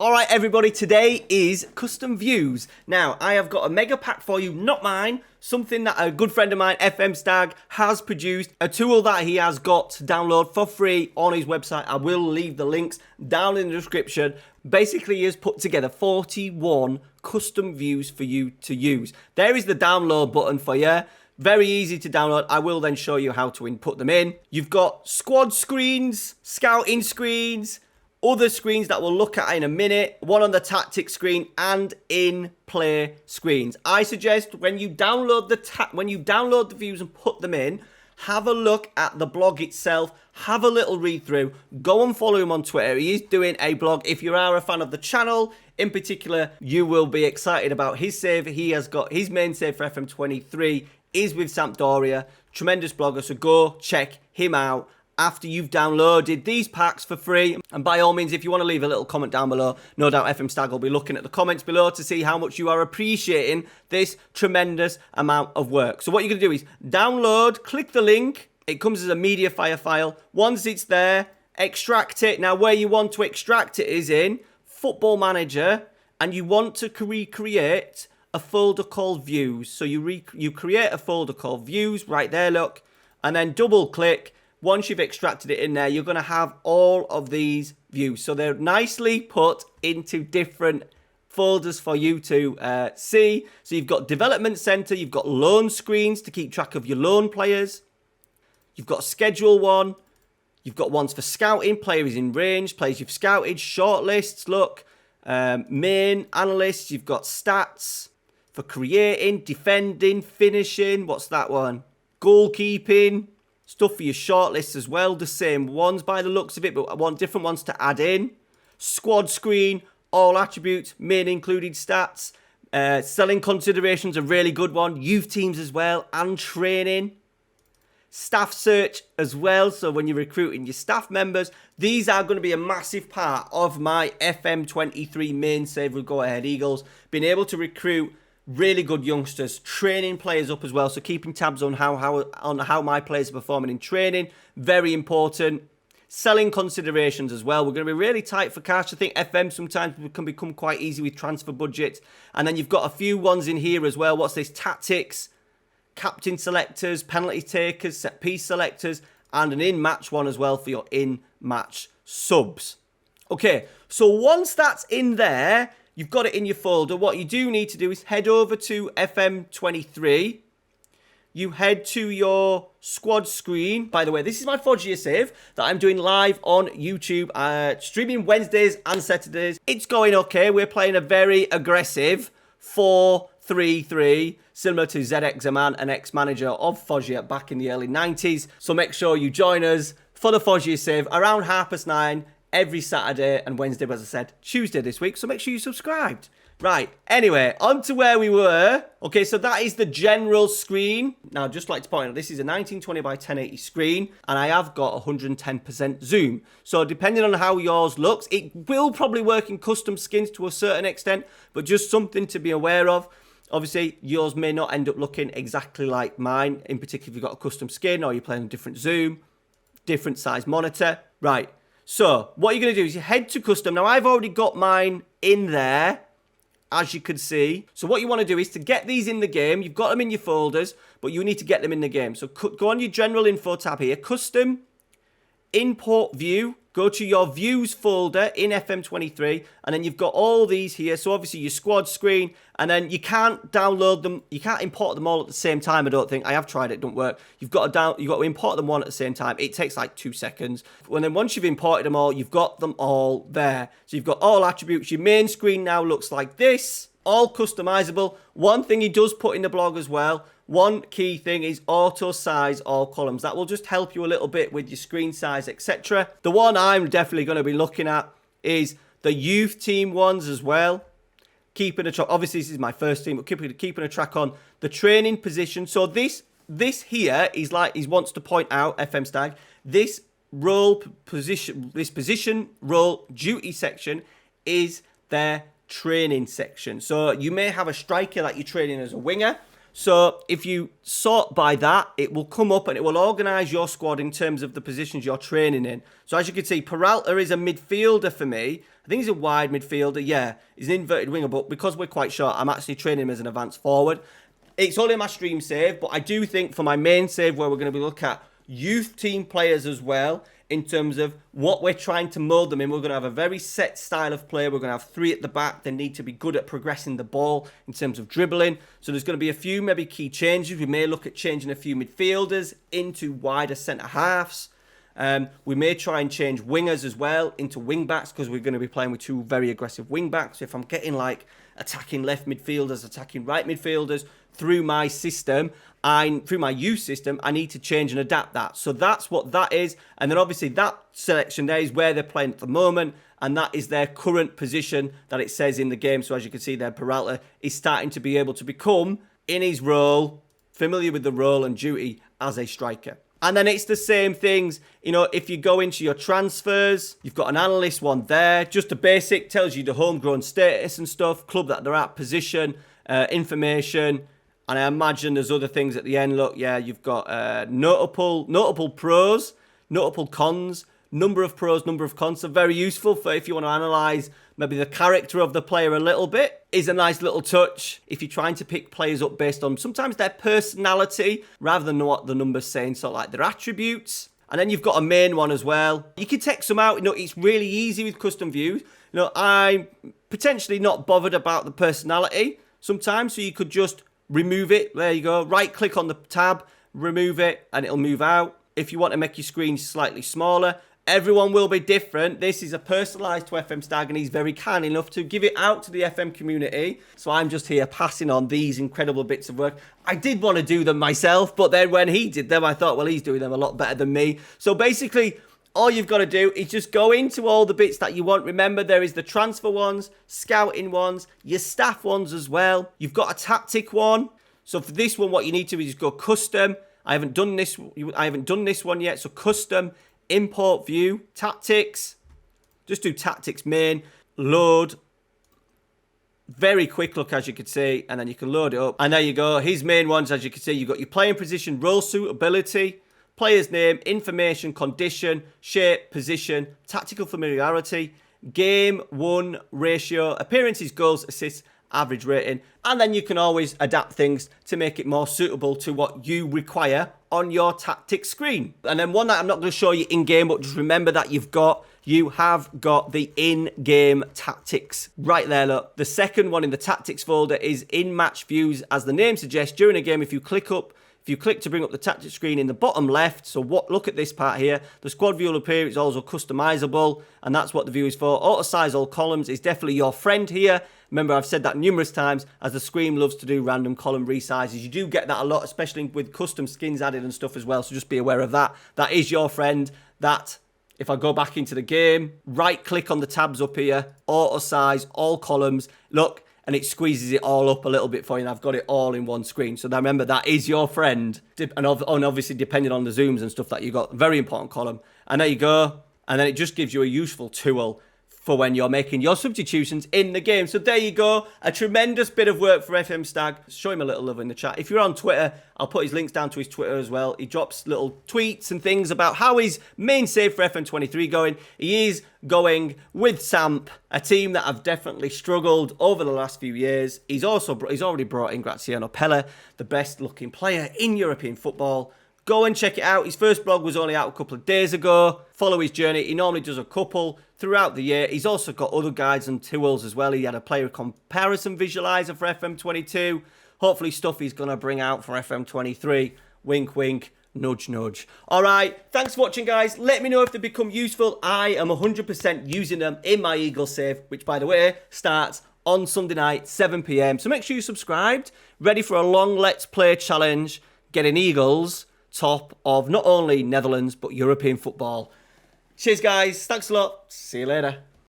Alright everybody, today is custom views. Now, I have got a mega pack for you, not mine, something that a good friend of mine, FM Stag, has produced, a tool that he has got to download for free on his website. I will leave the links down in the description. Basically, he has put together 41 custom views for you to use. There is the download button for you. Very easy to download. I will then show you how to input them in. You've got squad screens, scouting screens, other screens that we'll look at in a minute, one on the tactics screen and in-play screens. I suggest when you download the views and put them in, have a look at the blog itself, have a little read through, go and follow him on Twitter. He is doing a blog. If you are a fan of the channel, in particular, you will be excited about his save. He has got his main save for FM23 is with Sampdoria. Tremendous blogger, so go check him out after you've downloaded these packs for free. And by all means, if you want to leave a little comment down below, no doubt FM Stag will be looking at the comments below to see how much you are appreciating this tremendous amount of work. So what you're going to do is download, click the link. It comes as a MediaFire file. Once it's there, extract it. Now, where you want to extract it is in Football Manager, and you want to recreate a folder called Views. So you create a folder called Views right there, look, and then double click. Once you've extracted it in there, you're going to have all of these views. So they're nicely put into different folders for you to see. So you've got Development Center, you've got loan screens to keep track of your loan players. You've got Schedule one. You've got ones for scouting, players in range, players you've scouted, shortlists, look, main, analysts. You've got stats for creating, defending, finishing. What's that one? Goalkeeping. Stuff for your shortlists as well, the same ones by the looks of it, but I want different ones to add in. Squad screen, all attributes, main included stats. Selling considerations, a really good one. Youth teams as well, and training. Staff search as well, so when you're recruiting your staff members, these are going to be a massive part of my FM23 main save with Go Ahead Eagles. Being able to recruit really good youngsters, training players up as well, so keeping tabs on how my players are performing in training, very important. Selling considerations as well. We're going to be really tight for cash. I think FM sometimes can become quite easy with transfer budgets. And then you've got a few ones in here as well. What's this? Tactics, captain selectors, penalty takers, set piece selectors, and an in-match one as well for your in-match subs. Okay, so once that's in there, you've got it in your folder. What you do need to do is head over to FM23. You head to your squad screen. By the way, this is my Foggia save that I'm doing live on YouTube, streaming Wednesdays and Saturdays. It's going okay. We're playing a very aggressive 4-3-3, similar to ZX Zaman, an ex-manager of Foggia back in the early 90s. So make sure you join us for the Foggia save around 9:30. Every Saturday and Wednesday, as I said, Tuesday this week. So make sure you subscribed. Right, anyway, on to where we were. Okay, so that is the general screen. Now, just like to point out, this is a 1920 by 1080 screen, and I have got 110% zoom. So depending on how yours looks, it will probably work in custom skins to a certain extent, but just something to be aware of. Obviously, yours may not end up looking exactly like mine, in particular if you've got a custom skin or you're playing a different zoom, different size monitor. Right. So, what you're going to do is you head to custom. Now, I've already got mine in there, as you can see. So, what you want to do is to get these in the game. You've got them in your folders, but you need to get them in the game. So, go on your general info tab here. Custom, import view. Go to your views folder in FM23, and then you've got all these here. So obviously your squad screen, and then you can't download them. You can't import them all at the same time. I don't think. I have tried it. Don't work. You've got to import them one at the same time. It takes like 2 seconds. And then once you've imported them all, you've got them all there. So you've got all attributes. Your main screen now looks like this. All customizable. One thing he does put in the blog as well. One key thing is auto size all columns. That will just help you a little bit with your screen size, etc. The one I'm definitely going to be looking at is the youth team ones as well. Keeping a track. Obviously, this is my first team, but keeping a track on the training position. So this here is like he wants to point out, FM Stag, this position role duty section is their training section. So you may have a striker that you're training as a winger. So if you sort by that, it will come up and it will organise your squad in terms of the positions you're training in. So as you can see, Peralta is a midfielder for me. I think he's a wide midfielder. Yeah, he's an inverted winger, but because we're quite short, I'm actually training him as an advanced forward. It's only my stream save, but I do think for my main save where we're going to be looking at youth team players as well, in terms of what we're trying to mould them in. We're going to have a very set style of play. We're going to have 3 at the back. They need to be good at progressing the ball in terms of dribbling. So there's going to be a few maybe key changes. We may look at changing a few midfielders into wider centre halves. We may try and change wingers as well into wing backs, because we're going to be playing with 2 very aggressive wing backs. So if I'm getting like attacking left midfielders, attacking right midfielders through my system, through my youth system, I need to change and adapt that. So that's what that is. And then obviously that selection there is where they're playing at the moment, and that is their current position that it says in the game. So as you can see there, Peralta is starting to be able to become, in his role, familiar with the role and duty as a striker. And then it's the same things, you know, if you go into your transfers, you've got an analyst one there, just a basic, tells you the homegrown status and stuff, club that they're at, position, information. And I imagine there's other things at the end. Look, yeah, you've got notable pros, notable cons, number of pros, number of cons. So very useful for if you want to analyse maybe the character of the player a little bit. Is a nice little touch if you're trying to pick players up based on sometimes their personality rather than what the number's saying, so like their attributes. And then you've got a main one as well. You can text them out. You know, it's really easy with custom views. You know, I'm potentially not bothered about the personality sometimes, so you could just remove it. There you go. Right click on the tab, remove it, and it'll move out. If you want to make your screen slightly smaller, everyone will be different. This is a personalised to FM Stag, and he's very kind enough to give it out to the FM community. So I'm just here passing on these incredible bits of work. I did want to do them myself, but then when he did them, I thought, well, he's doing them a lot better than me. So basically, all you've got to do is just go into all the bits that you want. Remember, there is the transfer ones, scouting ones, your staff ones as well. You've got a tactic one. So for this one, what you need to do is just go custom. I haven't done this one yet. So custom, import view, tactics. Just do tactics main, load. Very quick look, as you can see, and then you can load it up. And there you go. His main ones, as you can see, you've got your playing position, role suitability, player's name, information, condition, shape, position, tactical familiarity, game won ratio, appearances, goals, assists, average rating. And then you can always adapt things to make it more suitable to what you require on your tactics screen. And then one that I'm not going to show you in game, but just remember that you have got the in-game tactics right there. Look, the second one in the tactics folder is in match views. As the name suggests, during a game, if you click to bring up the tactics screen in the bottom left, so look at this part here, the squad view will appear. It's also customizable, and that's what the view is for. Auto size all columns is definitely your friend here. Remember, I've said that numerous times, as the screen loves to do random column resizes. You do get that a lot, especially with custom skins added and stuff as well, so just be aware of that. That is your friend. That, if I go back into the game, right click on the tabs up here, auto size all columns, look, and it squeezes it all up a little bit for you, and I've got it all in one screen. So now remember, that is your friend. And obviously, depending on the zooms and stuff that you got, very important column. And there you go. And then it just gives you a useful tool for when you're making your substitutions in the game. So there you go. A tremendous bit of work for FM Stag. Show him a little love in the chat. If you're on Twitter, I'll put his links down to his Twitter as well. He drops little tweets and things about how his main save for FM23 going. He is going with Samp, a team that have definitely struggled over the last few years. He's already brought in Graziano Pelle, the best looking player in European football. Go and check it out. His first blog was only out a couple of days ago. Follow his journey. He normally does a couple throughout the year. He's also got other guides and tools as well. He had a player comparison visualizer for FM22. Hopefully stuff he's going to bring out for FM23. Wink, wink. Nudge, nudge. All right. Thanks for watching, guys. Let me know if they become useful. I am 100% using them in my Eagle save, which, by the way, starts on Sunday night, 7 p.m. So make sure you're subscribed. Ready for a long Let's Play challenge. Getting Eagles top of not only Netherlands, but European football. Cheers, guys. Thanks a lot. See you later.